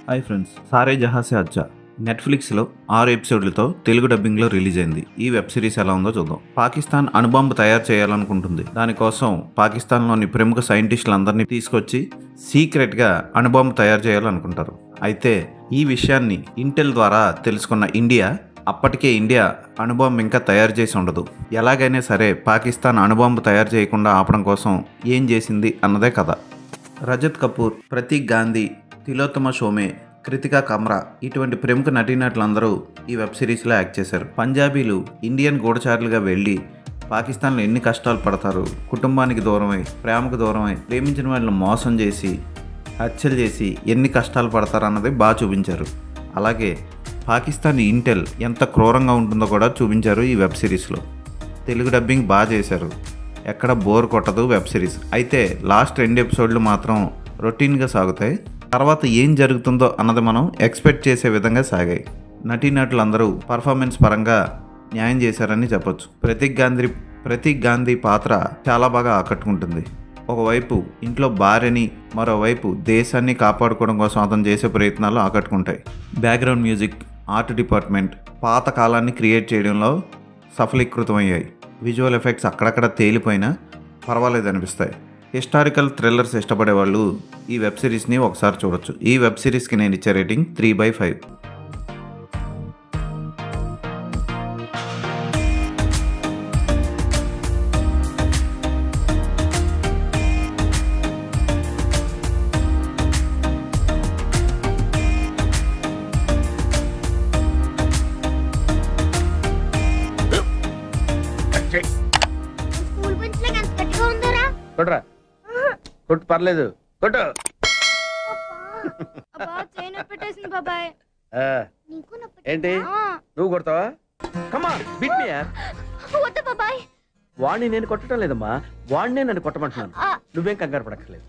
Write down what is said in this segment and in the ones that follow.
Hi friends, సారే జహా సే అచ్చా నెట్ఫ్లిక్స్లో 6 ఎపిసోడ్లతో తెలుగు డబ్బింగ్లో రిలీజ్ అయింది. ఈ వెబ్ సిరీస్ ఎలా ఉందో చూద్దాం. పాకిస్తాన్ అణుబాంబు తయారు చేయాలనుకుంటుంది. దానికోసం పాకిస్తాన్లోని ప్రముఖ సైంటిస్టులందరినీ తీసుకొచ్చి సీక్రెట్గా అణుబాంబు తయారు చేయాలనుకుంటారు. అయితే ఈ విషయాన్ని ఇంటెల్ ద్వారా తెలుసుకున్న ఇండియా అప్పటికే అణుబాంబు ఇంకా తయారు చేసి ఉండదు. ఎలాగైనా సరే పాకిస్తాన్ అణుబాంబు తయారు చేయకుండా ఆపడం కోసం ఏం చేసింది అన్నదే కథ. రజత్ కపూర్, ప్రతీక్ గాంధీ, తిలోత్తమ షోమే, కృతికా కమ్రా ఇటువంటి ప్రముఖ నటీనటులందరూ ఈ వెబ్ సిరీస్లో యాక్ట్ చేశారు. పంజాబీలు ఇండియన్ గూఢచారులుగా వెళ్ళి పాకిస్తాన్లో ఎన్ని కష్టాలు పడతారు, కుటుంబానికి దూరమై, ప్రేమకు దూరమై, ప్రేమించిన వాళ్ళని మోసం చేసి, హత్యలు చేసి ఎన్ని కష్టాలు పడతారు అన్నది బాగా చూపించారు. అలాగే పాకిస్తాన్ ఇంటెల్ ఎంత క్రూరంగా ఉంటుందో కూడా చూపించారు ఈ వెబ్ సిరీస్లో. తెలుగు డబ్బింగ్ బాగా చేశారు, ఎక్కడ బోర్ కొట్టదు వెబ్ సిరీస్. అయితే లాస్ట్ 2 ఎపిసోడ్లు మాత్రం రొటీన్గా సాగుతాయి. తర్వాత ఏం జరుగుతుందో అన్నది మనం ఎక్స్పెక్ట్ చేసే విధంగా సాగాయి. నటీనటులందరూ పర్ఫార్మెన్స్ పరంగా న్యాయం చేశారని చెప్పొచ్చు. ప్రతీక్ గాంధీ పాత్ర చాలా బాగా ఆకట్టుకుంటుంది. ఒకవైపు ఇంట్లో భార్యని, మరోవైపు దేశాన్ని కాపాడుకోవడం కోసం అతను చేసే ప్రయత్నాలు ఆకట్టుకుంటాయి. బ్యాక్గ్రౌండ్ మ్యూజిక్, ఆర్ట్ డిపార్ట్మెంట్ పాత కాలాన్ని క్రియేట్ చేయడంలో సఫలీకృతమయ్యాయి. విజువల్ ఎఫెక్ట్స్ అక్కడక్కడ తేలిపోయినా పర్వాలేదు అనిపిస్తాయి. హిస్టారికల్ థ్రిల్లర్స్ ఇష్టపడే వాళ్ళు ఈ వెబ్ సిరీస్ని ఒకసారి చూడొచ్చు. ఈ వెబ్ సిరీస్కి నేను ఇచ్చే రేటింగ్ 3/5. కొట్రా, కొట్టు, పర్లేదు, కొట్టు. ఏంటి నువ్వు కొడతావా? కమా బిట్ మీ యార్. వాడిని నేను కొట్టడం లేదమ్మా, వాడినే నన్ను కొట్టమంటున్నాను. నువ్వేం కంగారు పడక్కర్లేదు.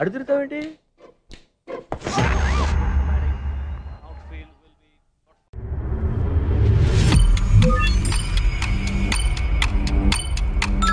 అడుగుతావేంటి?